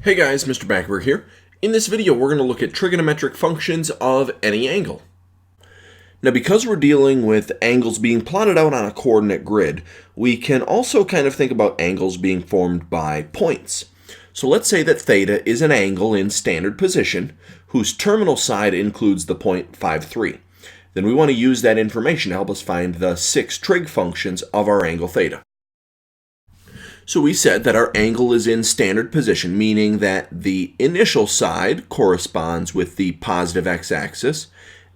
Hey guys, Mr. Backerberg here. In this video, we're going to look at trigonometric functions of any angle. Now, because we're dealing with angles being plotted out on a coordinate grid, we can also kind of think about angles being formed by points. So let's say that theta is an angle in standard position whose terminal side includes the point 5, 3. Then we want to use that information to help us find the 6 trig functions of our angle theta. So we said that our angle is in standard position, meaning that the initial side corresponds with the positive x-axis,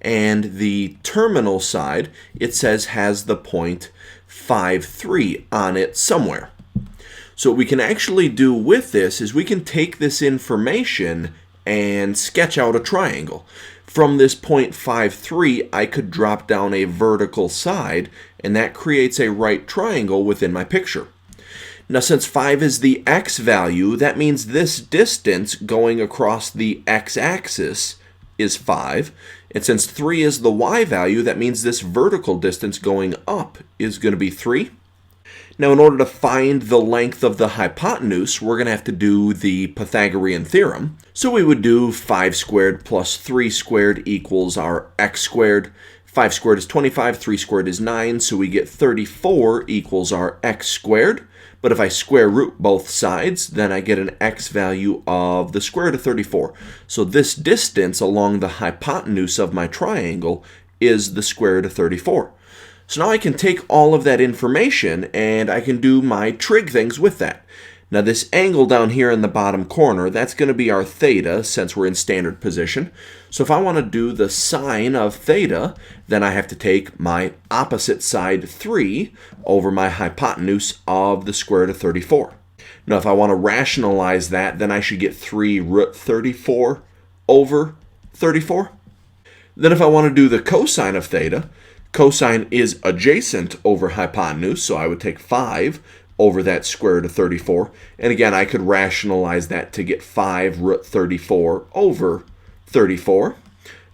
and the terminal side, it says, has the point 5, 3 on it somewhere. So what we can actually do with this is we can take this information and sketch out a triangle. From this point 5, 3, I could drop down a vertical side, and that creates a right triangle within my picture. Now, since 5 is the x value, that means this distance going across the x-axis is 5. And since 3 is the y value, that means this vertical distance going up is going to be 3. Now, in order to find the length of the hypotenuse, we're going to have to do the Pythagorean theorem. So we would do 5 squared plus 3 squared equals our x squared. 5 squared is 25, 3 squared is 9, so we get 34 equals our x squared. But if I square root both sides, then I get an x value of the square root of 34. So this distance along the hypotenuse of my triangle is the square root of 34. So now I can take all of that information and I can do my trig things with that. Now this angle down here in the bottom corner, that's going to be our theta since we're in standard position. So if I want to do the sine of theta, then I have to take my opposite side 3 over my hypotenuse of the square root of 34. Now if I want to rationalize that, then I should get 3 root 34 over 34. Then if I want to do the cosine of theta, cosine is adjacent over hypotenuse, so I would take 5 over that square root of 34. And again, I could rationalize that to get 5 root 34 over 34.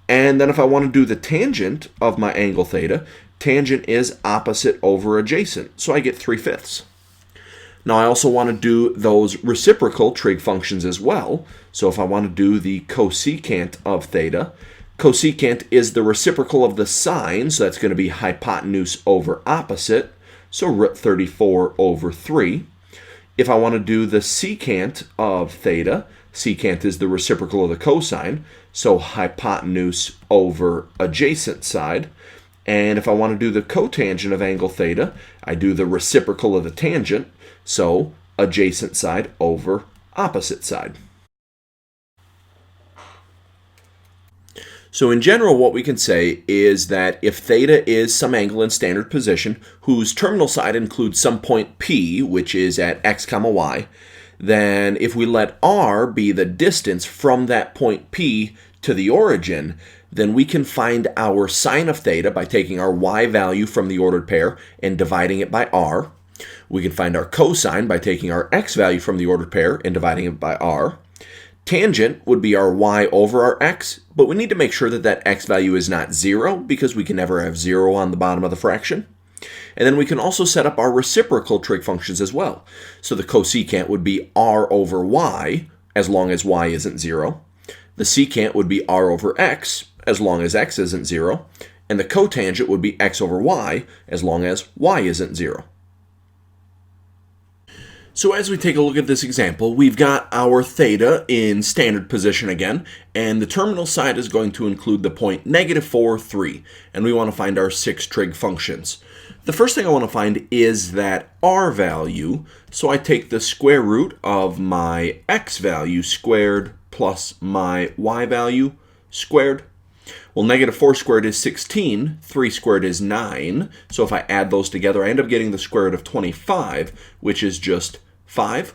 And then if I want to do the tangent of my angle theta, tangent is opposite over adjacent, so I get 3/5. Now I also want to do those reciprocal trig functions as well. So if I want to do the cosecant of theta, cosecant is the reciprocal of the sine, so that's going to be hypotenuse over opposite. So root 34 over 3. If I want to do the secant of theta, secant is the reciprocal of the cosine, so hypotenuse over adjacent side. And if I want to do the cotangent of angle theta, I do the reciprocal of the tangent, so adjacent side over opposite side. So in general, what we can say is that if theta is some angle in standard position whose terminal side includes some point P, which is at x comma y, then if we let r be the distance from that point P to the origin, then we can find our sine of theta by taking our y value from the ordered pair and dividing it by r. We can find our cosine by taking our x value from the ordered pair and dividing it by r. Tangent would be our y over our x, but we need to make sure that that x value is not 0 because we can never have 0 on the bottom of the fraction. And then we can also set up our reciprocal trig functions as well. So the cosecant would be r over y as long as y isn't 0. The secant would be r over x as long as x isn't 0. And the cotangent would be x over y as long as y isn't 0. So as we take a look at this example, we've got our theta in standard position again, and the terminal side is going to include the point -4, 3, and we want to find our 6 trig functions. The first thing I want to find is that r value, so I take the square root of my x value squared plus my y value squared. Well, -4 squared is 16, 3 squared is 9, so if I add those together, I end up getting the square root of 25, which is just 5.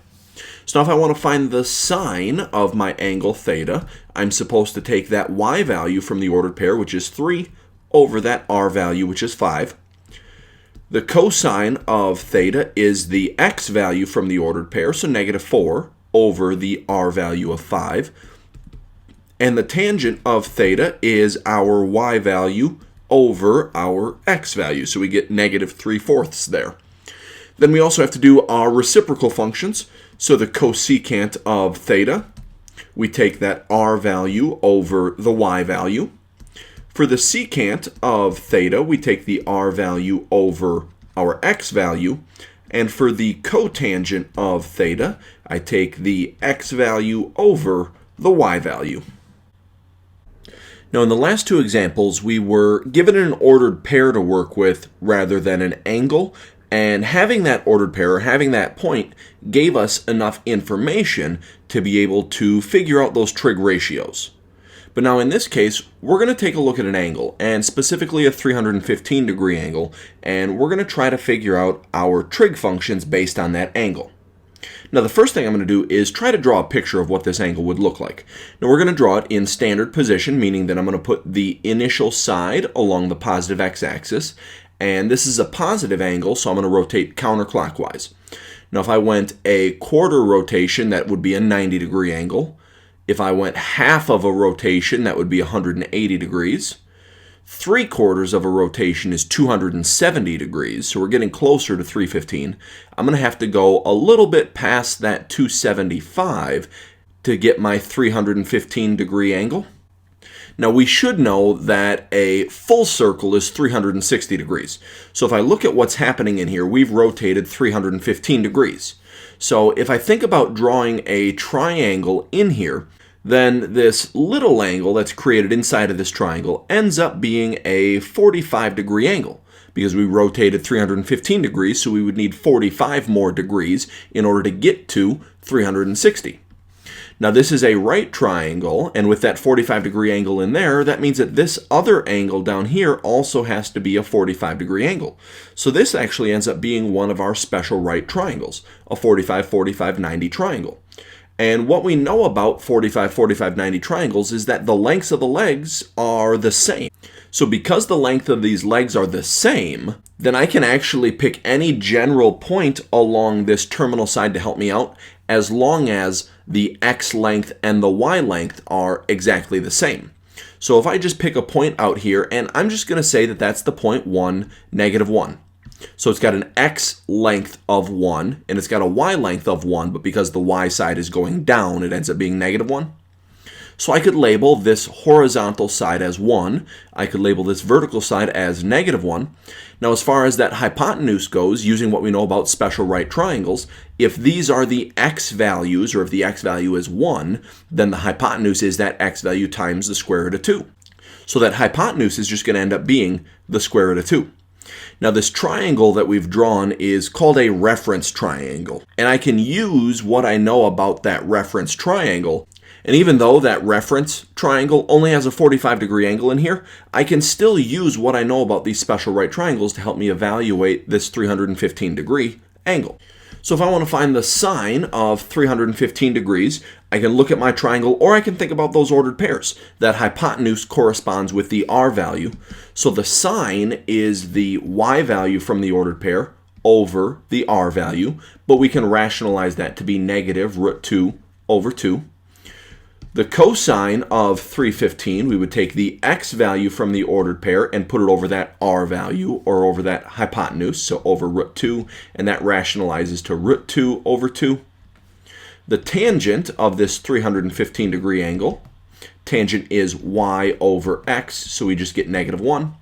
So now if I want to find the sine of my angle theta, I'm supposed to take that y value from the ordered pair, which is 3, over that r value, which is 5. The cosine of theta is the x value from the ordered pair, so -4, over the r value of 5. And the tangent of theta is our y value over our x value, so we get -3/4 there. Then we also have to do our reciprocal functions. So the cosecant of theta, we take that r value over the y value. For the secant of theta, we take the r value over our x value. And for the cotangent of theta, I take the x value over the y value. Now, in the last two examples, we were given an ordered pair to work with rather than an angle, and having that ordered pair, or having that point, gave us enough information to be able to figure out those trig ratios. But now in this case, we're going to take a look at an angle, and specifically a 315 degree angle, and we're going to try to figure out our trig functions based on that angle. Now the first thing I'm going to do is try to draw a picture of what this angle would look like. Now we're going to draw it in standard position, meaning that I'm going to put the initial side along the positive x-axis, and this is a positive angle, so I'm going to rotate counterclockwise. Now if I went a quarter rotation, that would be a 90 degree angle. If I went half of a rotation, that would be 180 degrees. 3/4 of a rotation is 270 degrees, so we're getting closer to 315. I'm going to have to go a little bit past that 275 to get my 315 degree angle. Now we should know that a full circle is 360 degrees. So if I look at what's happening in here, we've rotated 315 degrees. So if I think about drawing a triangle in here, then this little angle that's created inside of this triangle ends up being a 45 degree angle because we rotated 315 degrees, so we would need 45 more degrees in order to get to 360. Now this is a right triangle, and with that 45 degree angle in there, that means that this other angle down here also has to be a 45 degree angle. So this actually ends up being one of our special right triangles, a 45, 45, 90 triangle. And what we know about 45, 45, 90 triangles is that the lengths of the legs are the same. So because the length of these legs are the same, then I can actually pick any general point along this terminal side to help me out, as long as the x length and the y length are exactly the same. So if I just pick a point out here, and I'm just going to say that that's the point 1, -1. So it's got an x length of 1, and it's got a y length of 1, but because the y side is going down, it ends up being -1. So I could label this horizontal side as 1. I could label this vertical side as -1. Now as far as that hypotenuse goes, using what we know about special right triangles, if these are the x values, or if the x value is 1, then the hypotenuse is that x value times the square root of 2. So that hypotenuse is just going to end up being the square root of 2. Now this triangle that we've drawn is called a reference triangle, and I can use what I know about that reference triangle. And even though that reference triangle only has a 45 degree angle in here, I can still use what I know about these special right triangles to help me evaluate this 315 degree angle. So if I want to find the sine of 315 degrees, I can look at my triangle, or I can think about those ordered pairs. That hypotenuse corresponds with the r value. So the sine is the y value from the ordered pair over the r value, but we can rationalize that to be -√2 over 2. The cosine of 315, we would take the x value from the ordered pair and put it over that r value, or over that hypotenuse, so over √2, and that rationalizes to √2 over 2. The tangent of this 315 degree angle, tangent is y over x, so we just get -1.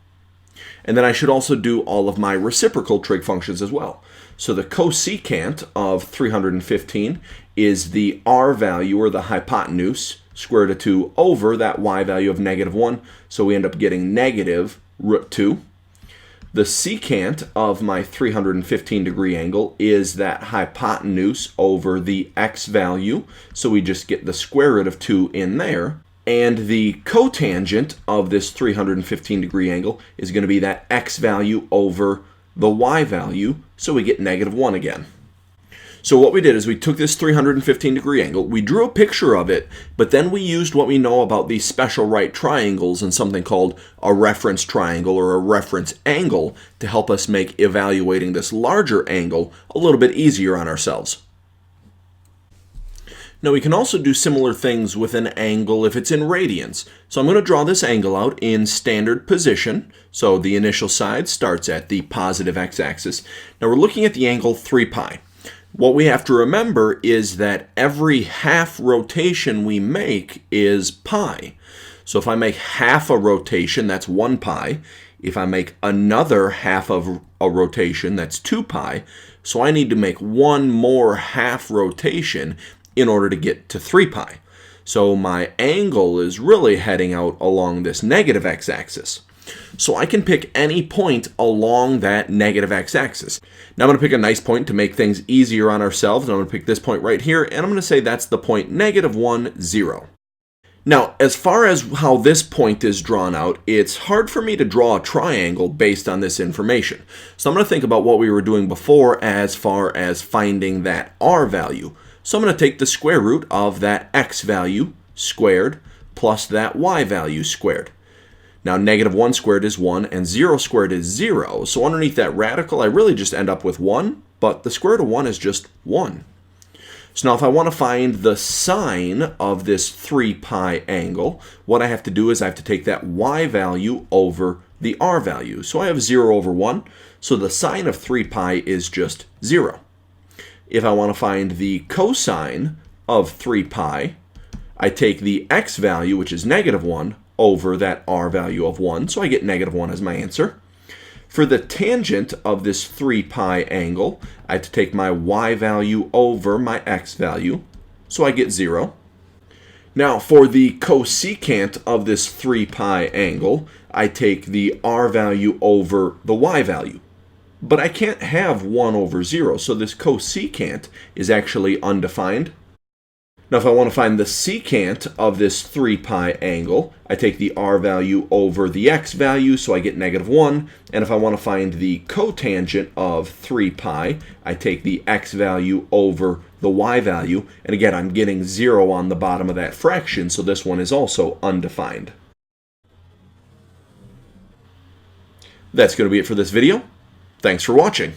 And then I should also do all of my reciprocal trig functions as well. So the cosecant of 315 is the r value, or the hypotenuse, square root of 2 over that y value of -1, so we end up getting -√2. The secant of my 315 degree angle is that hypotenuse over the x value, so we just get the square root of 2 in there. And the cotangent of this 315 degree angle is going to be that x value over the y value, so we get -1 again. So what we did is we took this 315 degree angle, we drew a picture of it, but then we used what we know about these special right triangles and something called a reference triangle, or a reference angle, to help us make evaluating this larger angle a little bit easier on ourselves. Now we can also do similar things with an angle if it's in radians. So I'm going to draw this angle out in standard position. So the initial side starts at the positive x-axis. Now we're looking at the angle 3 pi. What we have to remember is that every half rotation we make is pi. So if I make half a rotation, that's 1 pi. If I make another half of a rotation, that's 2 pi. So I need to make one more half rotation in order to get to 3 pi. So my angle is really heading out along this negative x-axis. So I can pick any point along that negative x-axis. Now I'm going to pick a nice point to make things easier on ourselves. I'm going to pick this point right here, and I'm going to say that's the point -1, 0. Now, as far as how this point is drawn out, it's hard for me to draw a triangle based on this information. So I'm going to think about what we were doing before as far as finding that r value. So I'm going to take the square root of that x value squared plus that y value squared. Now, -1 squared is 1, and 0 squared is 0. So underneath that radical, I really just end up with 1, but the square root of 1 is just 1. So now if I want to find the sine of this 3 pi angle, what I have to do is I have to take that y value over the r value. So I have 0 over 1, so the sine of 3 pi is just 0. If I want to find the cosine of 3 pi, I take the x value, which is -1, over that r value of 1, so I get -1 as my answer. For the tangent of this 3 pi angle, I have to take my y value over my x value, so I get 0. Now, for the cosecant of this 3 pi angle, I take the r value over the y value. But I can't have 1 over 0, so this cosecant is actually undefined. Now, if I want to find the secant of this 3 pi angle, I take the r value over the x value, so I get -1. And if I want to find the cotangent of 3 pi, I take the x value over the y value. And again, I'm getting 0 on the bottom of that fraction, so this one is also undefined. That's going to be it for this video. Thanks for watching.